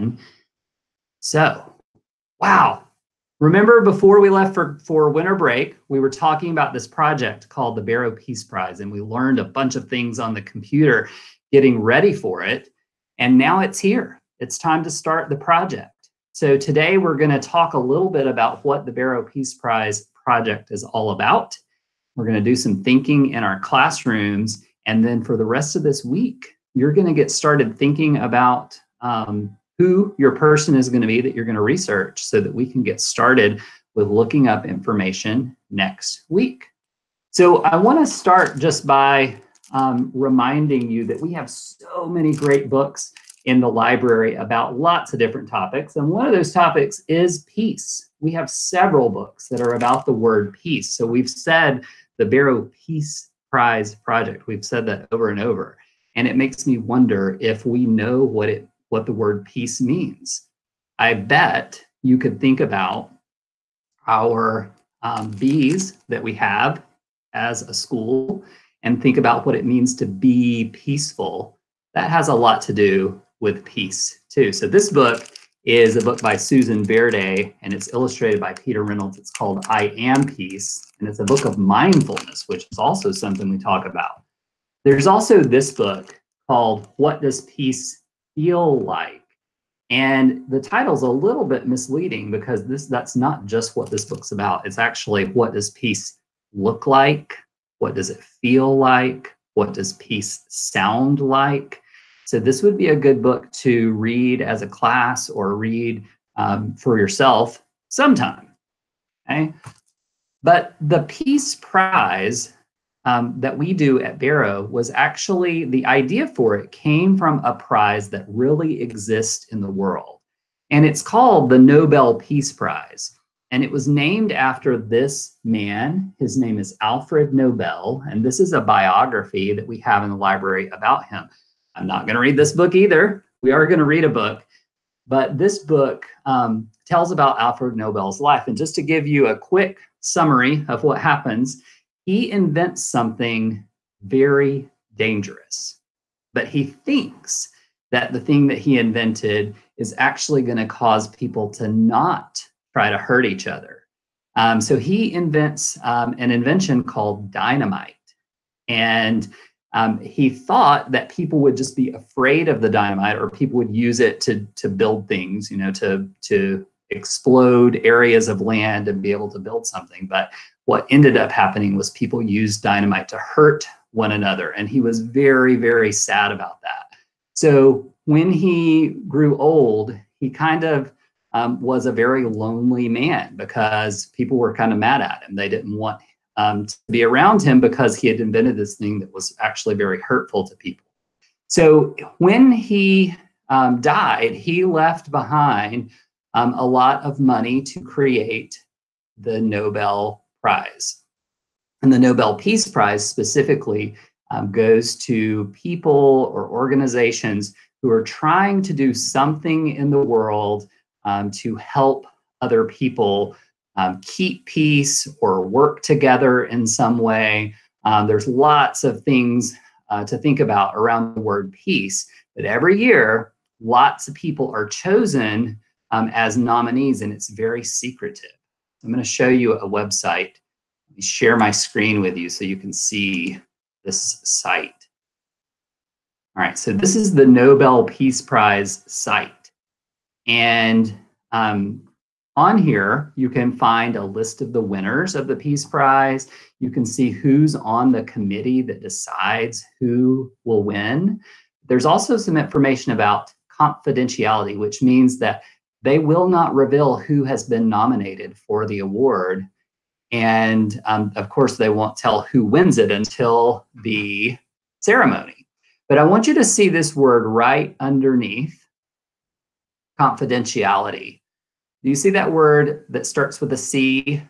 again. So, wow. Remember before we left for winter break, we were talking about this project called the Barrow Peace Prize, and we learned a bunch of things on the computer getting ready for it. And now it's here. It's time to start the project. So today we're going to talk a little bit about what the Barrow Peace Prize project is all about. We're going to do some thinking in our classrooms. And then for the rest of this week, you're going to get started thinking about who your person is going to be that you're going to research so that we can get started with looking up information next week. So I want to start just by reminding you that we have so many great books in the library about lots of different topics. And one of those topics is peace. We have several books that are about the word peace. So we've said the Barrow Peace Prize Project. We've said that over and over. And it makes me wonder if we know what the word peace means. I bet you could think about our B's that we have as a school and think about what it means to be peaceful. That has a lot to do with peace too. So this book is a book by Susan Verde, and it's illustrated by Peter Reynolds. It's called I Am Peace, and it's a book of mindfulness, which is also something we talk about. There's also this book called What Does Peace Feel Like? And the title's a little bit misleading because that's not just what this book's about. It's actually, what does peace look like? What does it feel like? What does peace sound like? So this would be a good book to read as a class or read for yourself sometime. Okay? But the Peace Prize that we do at Barrow was actually, the idea for it came from a prize that really exists in the world. And it's called the Nobel Peace Prize. And it was named after this man. His name is Alfred Nobel. And this is a biography that we have in the library about him. I'm not going to read this book either. We are going to read a book. But this book tells about Alfred Nobel's life. And just to give you a quick summary of what happens, he invents something very dangerous, but he thinks that the thing that he invented is actually going to cause people to not try to hurt each other. So he invents an invention called dynamite. And he thought that people would just be afraid of the dynamite, or people would use it to build things, you know, to explode areas of land and be able to build something. But what ended up happening was people used dynamite to hurt one another. And he was very, very sad about that. So when he grew old, he kind of was a very lonely man because people were kind of mad at him. They didn't want to be around him because he had invented this thing that was actually very hurtful to people. So when he died, he left behind a lot of money to create the Nobel Prize. And the Nobel Peace Prize specifically goes to people or organizations who are trying to do something in the world to help other people keep peace or work together in some way. There's lots of things to think about around the word peace, but every year, lots of people are chosen as nominees, and it's very secretive. I'm going to show you a website. Let me share my screen with you so you can see this site. All right, so this is the Nobel Peace Prize site. And on here, you can find a list of the winners of the Peace Prize. You can see who's on the committee that decides who will win. There's also some information about confidentiality, which means that they will not reveal who has been nominated for the award. And of course, they won't tell who wins it until the ceremony. But I want you to see this word right underneath confidentiality. Do you see that word that starts with a C?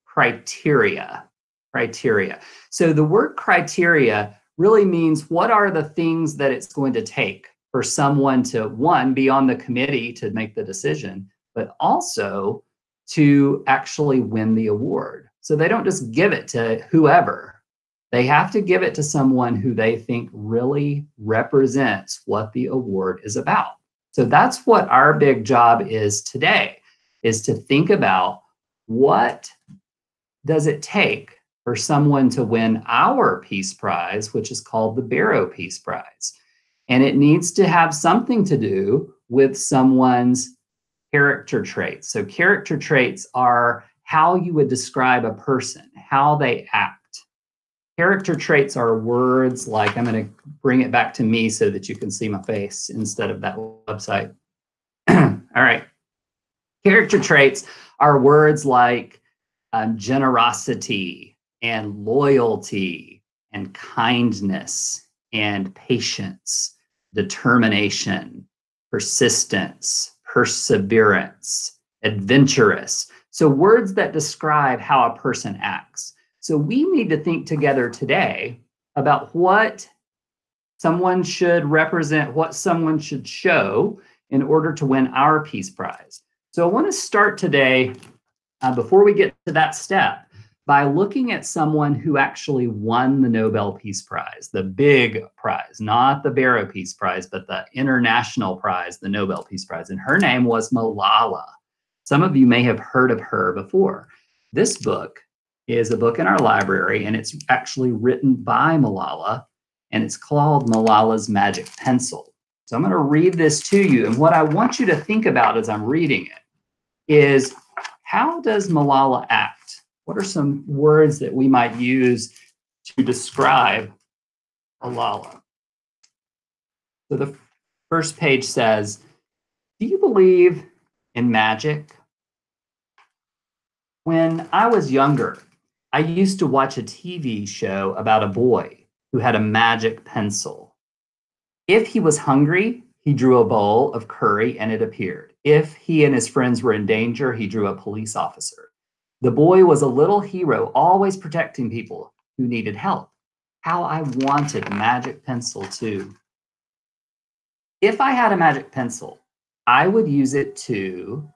Criteria. Criteria. So the word criteria really means what are the things that it's going to take for someone to, one, be on the committee to make the decision, but also to actually win the award. So they don't just give it to whoever. They have to give it to someone who they think really represents what the award is about. So that's what our big job is today, is to think about what does it take for someone to win our Peace Prize, which is called the Barrow Peace Prize. And it needs to have something to do with someone's character traits. So character traits are how you would describe a person, how they act. Character traits are words like, I'm going to bring it back to me so that you can see my face instead of that website. All right. Character traits are words like generosity and loyalty and kindness and patience, determination, persistence, perseverance, adventurous. So words that describe how a person acts. So we need to think together today about what someone should represent, what someone should show in order to win our Peace Prize. So I want to start today, before we get to that step, by looking at someone who actually won the Nobel Peace Prize, the big prize, not the Barrow Peace Prize, but the international prize, the Nobel Peace Prize. And her name was Malala. Some of you may have heard of her before. This book is a book in our library, and it's actually written by Malala, and it's called Malala's Magic Pencil. So I'm going to read this to you, and what I want you to think about as I'm reading it is, how does Malala act? What are some words that we might use to describe Malala? So the first page says, do you believe in magic? When I was younger, I used to watch a TV show about a boy who had a magic pencil. If he was hungry, he drew a bowl of curry and it appeared. If he and his friends were in danger, he drew a police officer. The boy was a little hero, always protecting people who needed help. How I wanted a magic pencil too. If I had a magic pencil, I would use it to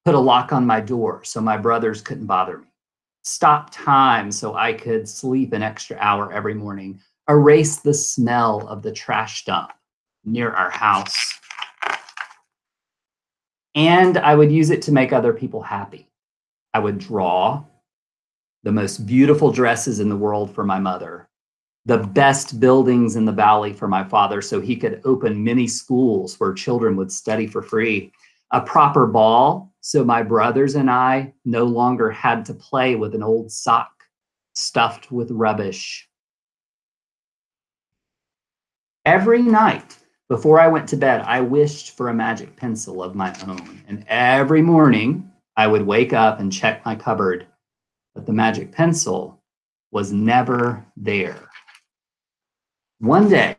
put a lock on my door so my brothers couldn't bother me, stop time so I could sleep an extra hour every morning, erase the smell of the trash dump near our house. And I would use it to make other people happy. I would draw the most beautiful dresses in the world for my mother, the best buildings in the valley for my father so he could open many schools where children would study for free, a proper ball so my brothers and I no longer had to play with an old sock stuffed with rubbish. Every night before I went to bed, I wished for a magic pencil of my own. And every morning I would wake up and check my cupboard, but the magic pencil was never there. One day,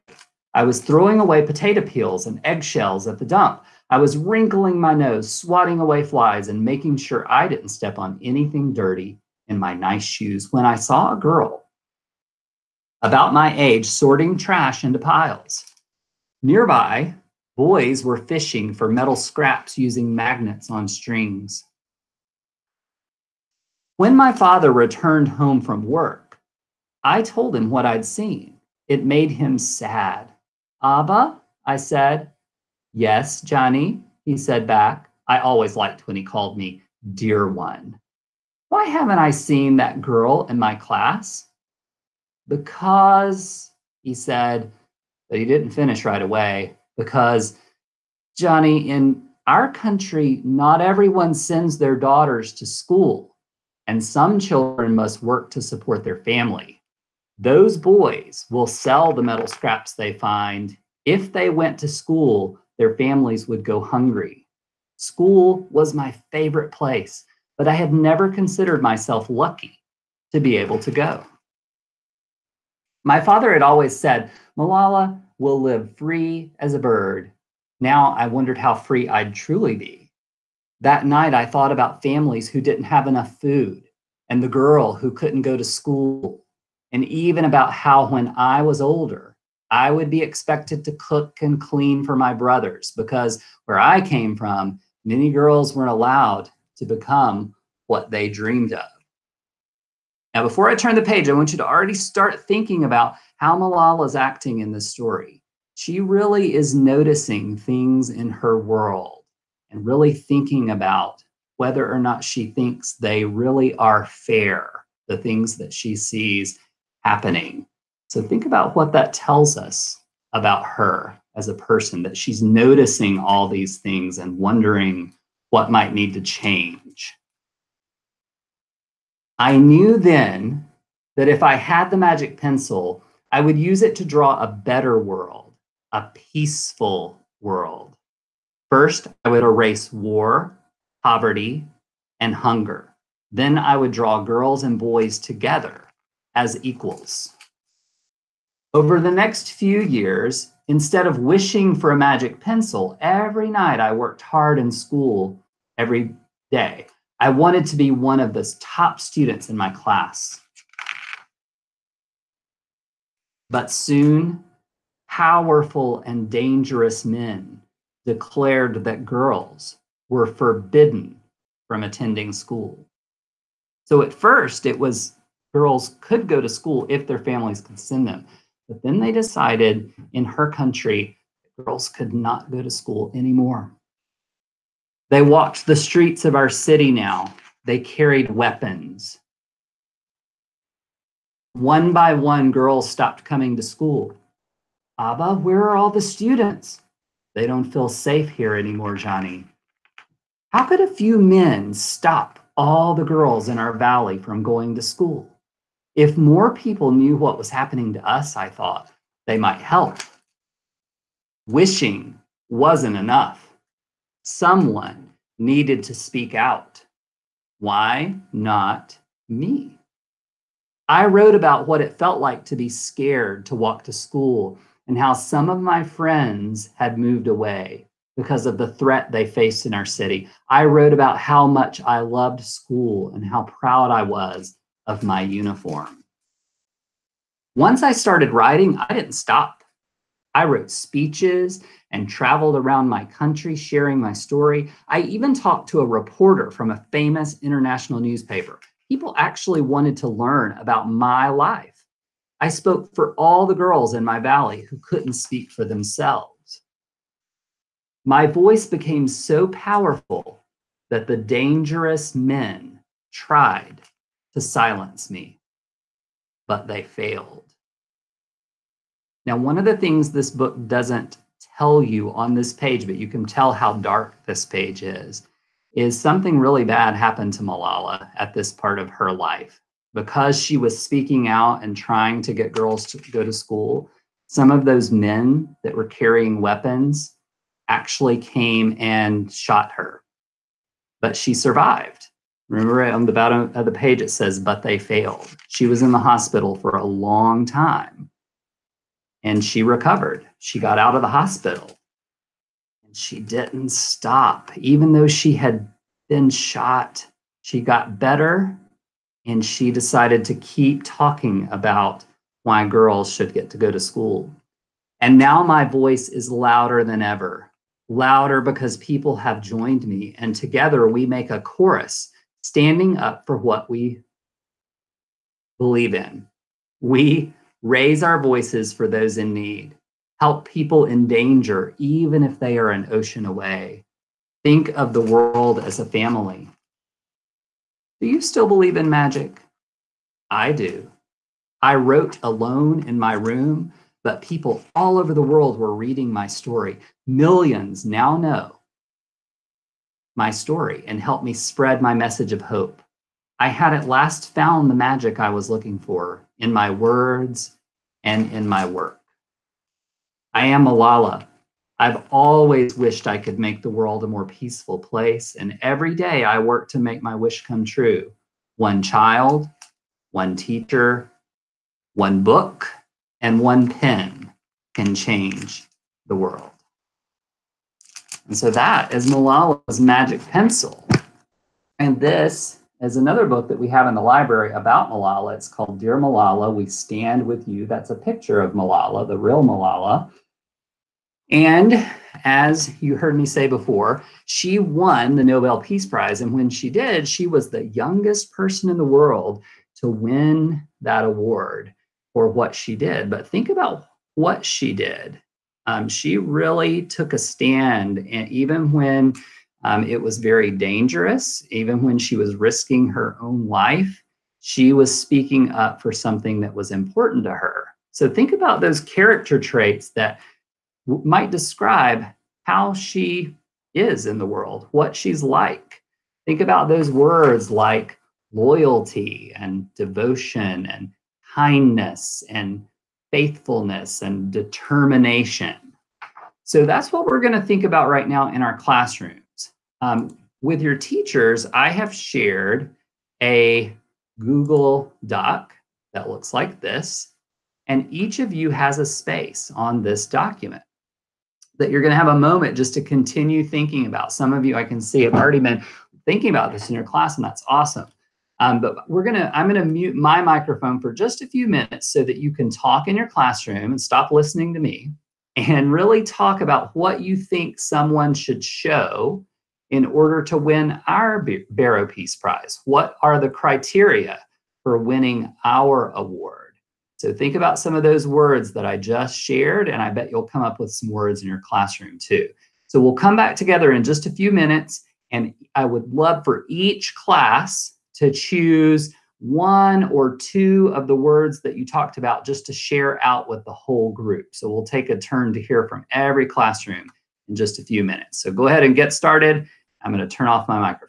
I was throwing away potato peels and eggshells at the dump. I was wrinkling my nose, swatting away flies, and making sure I didn't step on anything dirty in my nice shoes when I saw a girl about my age sorting trash into piles. Nearby, boys were fishing for metal scraps using magnets on strings. When my father returned home from work, I told him what I'd seen. It made him sad. Abba, I said. Yes, Johnny, he said back. I always liked when he called me dear one. Why haven't I seen that girl in my class? Because, he said, but he didn't finish right away. Because, Johnny, in our country, not everyone sends their daughters to school, and some children must work to support their family. Those boys will sell the metal scraps they find. If they went to school, their families would go hungry. School was my favorite place, but I had never considered myself lucky to be able to go. My father had always said, Malala will live free as a bird. Now I wondered how free I'd truly be. That night I thought about families who didn't have enough food, and the girl who couldn't go to school, and even about how when I was older, I would be expected to cook and clean for my brothers, because where I came from, many girls weren't allowed to become what they dreamed of. Now, before I turn the page, I want you to already start thinking about how Malala is acting in this story. She really is noticing things in her world and really thinking about whether or not she thinks they really are fair, the things that she sees happening. So think about what that tells us about her as a person, that she's noticing all these things and wondering what might need to change. I knew then that if I had the magic pencil, I would use it to draw a better world, a peaceful world. First, I would erase war, poverty, and hunger. Then I would draw girls and boys together as equals. Over the next few years, instead of wishing for a magic pencil, every night I worked hard in school every day. I wanted to be one of the top students in my class. But soon, powerful and dangerous men declared that girls were forbidden from attending school. So at first, it was girls could go to school if their families could send them. But then they decided in her country, girls could not go to school anymore. They walked the streets of our city now. They carried weapons. One by one, girls stopped coming to school. Abba, where are all the students? They don't feel safe here anymore, Johnny. How could a few men stop all the girls in our valley from going to school? If more people knew what was happening to us, I thought, they might help. Wishing wasn't enough. Someone needed to speak out. Why not me? I wrote about what it felt like to be scared to walk to school and how some of my friends had moved away because of the threat they faced in our city. I wrote about how much I loved school and how proud I was of my uniform. Once I started writing, I didn't stop. I wrote speeches and traveled around my country sharing my story. I even talked to a reporter from a famous international newspaper. People actually wanted to learn about my life. I spoke for all the girls in my valley who couldn't speak for themselves. My voice became so powerful that the dangerous men tried to silence me, but they failed. Now, one of the things this book doesn't tell you on this page, but you can tell how dark this page is something really bad happened to Malala at this part of her life. Because she was speaking out and trying to get girls to go to school, some of those men that were carrying weapons actually came and shot her. But she survived. Remember on the bottom of the page, it says, but they failed. She was in the hospital for a long time. And she recovered. She got out of the hospital. And she didn't stop. Even though she had been shot, she got better. And she decided to keep talking about why girls should get to go to school. And now my voice is louder than ever. Louder because people have joined me. And together we make a chorus standing up for what we believe in. We raise our voices for those in need. Help people in danger, even if they are an ocean away. Think of the world as a family. Do you still believe in magic? I do. I wrote alone in my room, but people all over the world were reading my story. Millions now know my story and help me spread my message of hope. I had at last found the magic I was looking for in my words and in my work. I am Malala. I've always wished I could make the world a more peaceful place, and every day I work to make my wish come true. One child, one teacher, one book, and one pen can change the world. And so that is Malala's magic pencil. And this is another book that we have in the library about Malala. It's called Dear Malala, We Stand With You. That's a picture of Malala, the real Malala. And as you heard me say before, she won the Nobel Peace Prize. And when she did, she was the youngest person in the world to win that award for what she did. But think about what she did. She really took a stand, and even when it was very dangerous, even when she was risking her own life, she was speaking up for something that was important to her. So think about those character traits that might describe how she is in the world, what she's like. Think about those words like loyalty and devotion and kindness and faithfulness and determination. So that's what we're going to think about right now in our classrooms. With your teachers, I have shared a Google Doc that looks like this, and each of you has a space on this document that you're going to have a moment just to continue thinking about. Some of you I can see have already been thinking about this in your class, and that's awesome. But I'm gonna mute my microphone for just a few minutes so that you can talk in your classroom and stop listening to me and really talk about what you think someone should show in order to win our Barrow Peace Prize. What are the criteria for winning our award? So think about some of those words that I just shared, and I bet you'll come up with some words in your classroom too. So we'll come back together in just a few minutes, and I would love for each class to choose one or two of the words that you talked about just to share out with the whole group. So we'll take a turn to hear from every classroom in just a few minutes. So go ahead and get started. I'm going to turn off my microphone.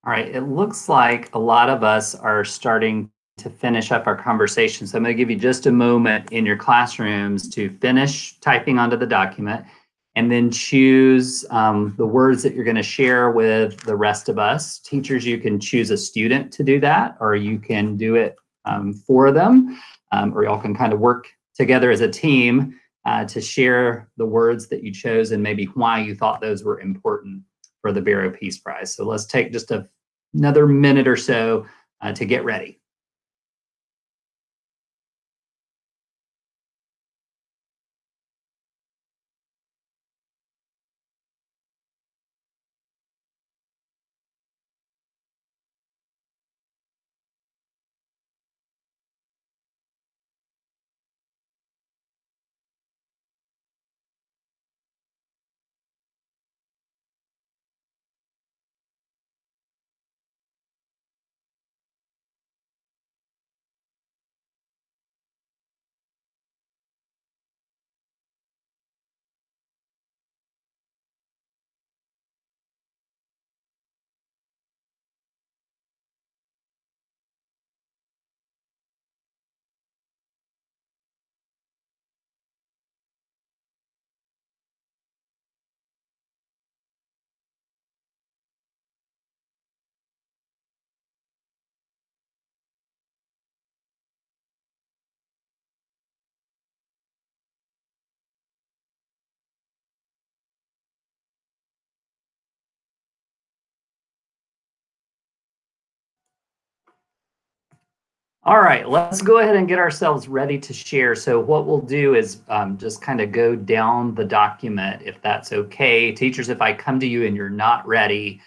All right, it looks like a lot of us are starting to finish up our conversation. So I'm going to give you just a moment in your classrooms to finish typing onto the document and then choose the words that you're going to share with the rest of us. Teachers, you can choose a student to do that, or you can do it for them, or y'all can kind of work together as a team to share the words that you chose and maybe why you thought those were important for the Barrow Peace Prize. So let's take just another minute or so to get ready. All right, let's go ahead and get ourselves ready to share. So what we'll do is just kind of go down the document, if that's okay. Teachers, if I come to you and you're not ready,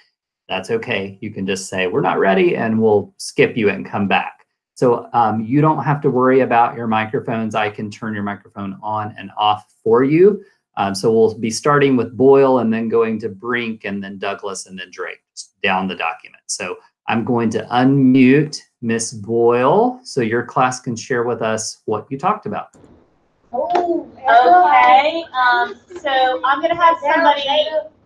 that's okay. You can just say, we're not ready, and we'll skip you and come back. So you don't have to worry about your microphones. I can turn your microphone on and off for you. So we'll be starting with Boyle and then going to Brink and then Douglas and then Drake, just down the document. So I'm going to unmute Miss Boyle so your class can share with us what you talked about. Oh, okay. So I'm going to have somebody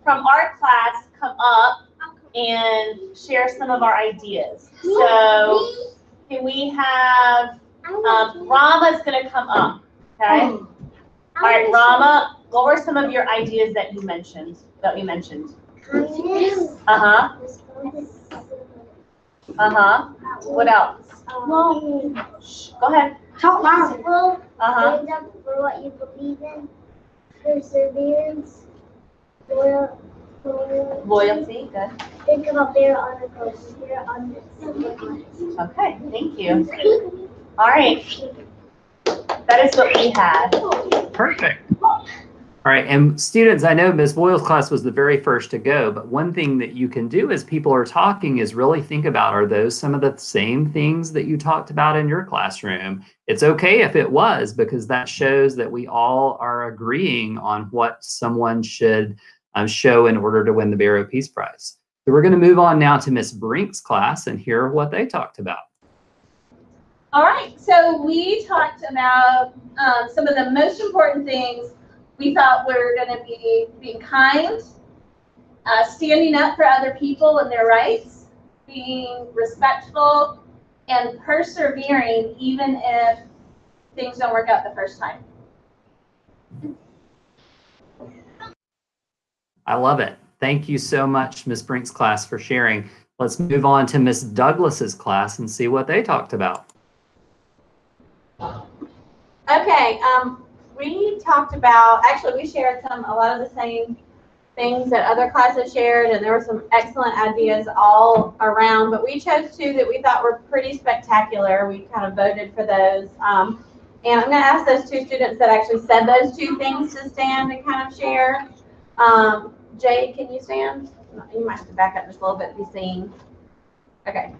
from our class come up and share some of our ideas. So can we have Rama's going to come up, okay? All right, Rama, what were some of your ideas that you mentioned? Uh-huh. Uh-huh. What else? Go ahead. Talk loud. Uh-huh. Stand up for what you believe in. Perseverance. Loyalty. Good. Think about their articles. You're on this. Okay, thank you. All right. That is what we had. Perfect. All right, and students, I know Ms. Boyle's class was the very first to go, but one thing that you can do as people are talking is really think about, are those some of the same things that you talked about in your classroom? It's okay if it was, because that shows that we all are agreeing on what someone should show in order to win the Barrow Peace Prize. So we're going to move on now to Ms. Brink's class and hear what they talked about. All right, so we talked about some of the most important things we thought were going to be being kind, standing up for other people and their rights, being respectful, and persevering even if things don't work out the first time. I love it. Thank you so much, Ms. Brink's class, for sharing. Let's move on to Ms. Douglas's class and see what they talked about. Okay, we talked about, actually we shared a lot of the same things that other classes shared, and there were some excellent ideas all around, but we chose two that we thought were pretty spectacular. We kind of voted for those. And I'm going to ask those two students that actually said those two things to stand and kind of share. Jade, can you stand? You might have to back up just a little bit to be seen. Okay.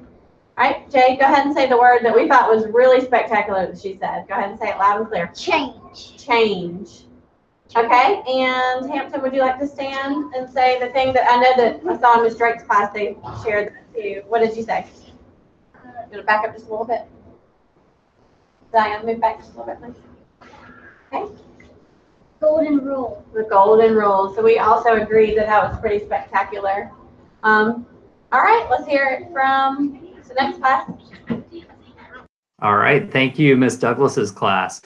All right, Jade, go ahead and say the word that we thought was really spectacular that she said. Go ahead and say it loud and clear. Change. Change. Okay, and Hampton, would you like to stand and say the thing that I know that I saw in Ms. Drake's class, they shared that too. What did you say? Gonna back up just a little bit. Diane, move back just a little bit, please. Okay. Golden rule. The golden rule. So we also agreed that that was pretty spectacular. All right, let's hear it from the next class. All right, thank you, Ms. Douglas's class.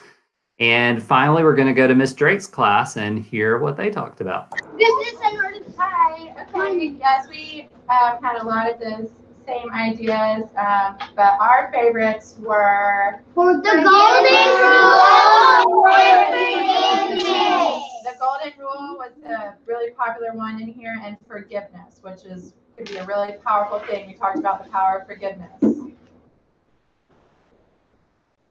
And finally, we're going to go to Ms. Drake's class and hear what they talked about. Business and artists. Hi. Okay. Yes, we had a lot of those same ideas, but our favorites were For the golden rule. The golden rule was a really popular one in here, and forgiveness, which could be a really powerful thing. We talked about the power of forgiveness.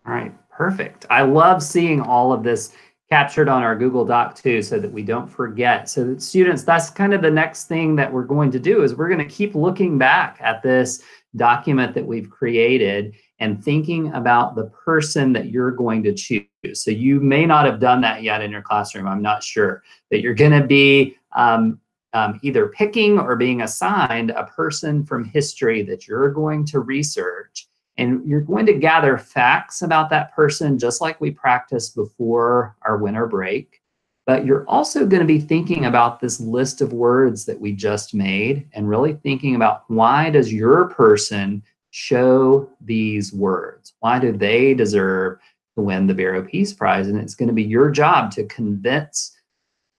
All right, perfect. I love seeing all of this captured on our Google Doc too, so that we don't forget. So that students, that's kind of the next thing that we're going to do, is we're going to keep looking back at this document that we've created and thinking about the person that you're going to choose. So you may not have done that yet in your classroom, I'm not sure, but you're going to be either picking or being assigned a person from history that you're going to research. And you're going to gather facts about that person, just like we practiced before our winter break. But you're also going to be thinking about this list of words that we just made and really thinking about, why does your person show these words? Why do they deserve to win the Barrow Peace Prize? And it's going to be your job to convince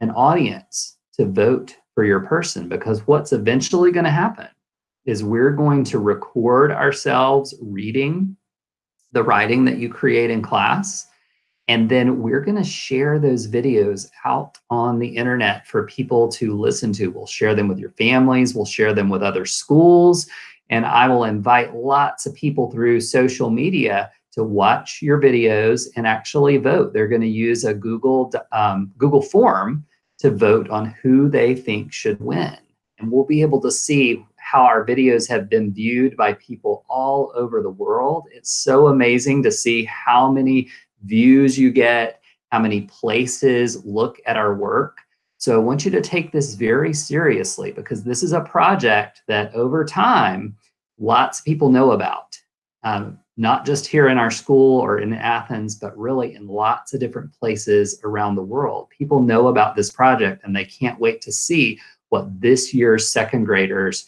an audience to vote for your person, because what's eventually going to happen is we're going to record ourselves reading the writing that you create in class, and then we're going to share those videos out on the internet for people to listen to. We'll share them with your families, we'll share them with other schools, And I will invite lots of people through social media to watch your videos and actually vote. They're going to use a Google form to vote on who they think should win. And we'll be able to see how our videos have been viewed by people all over the world. It's so amazing to see how many views you get, how many places look at our work. So I want you to take this very seriously, because this is a project that over time, lots of people know about. Not just here in our school or in Athens, but really in lots of different places around the world. People know about this project and they can't wait to see what this year's second graders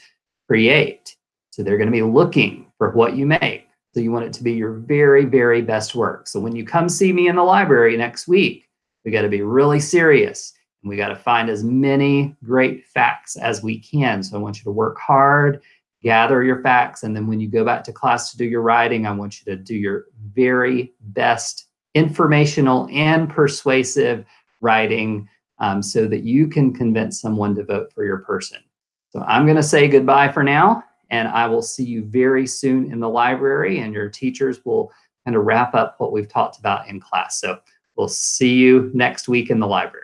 create. So they're going to be looking for what you make. So you want it to be your very, very best work. So when you come see me in the library next week, we got to be really serious and we got to find as many great facts as we can. So I want you to work hard, gather your facts, and then when you go back to class to do your writing, I want you to do your very best informational and persuasive writing so that you can convince someone to vote for your person. So I'm going to say goodbye for now, and I will see you very soon in the library, and your teachers will kind of wrap up what we've talked about in class. So we'll see you next week in the library.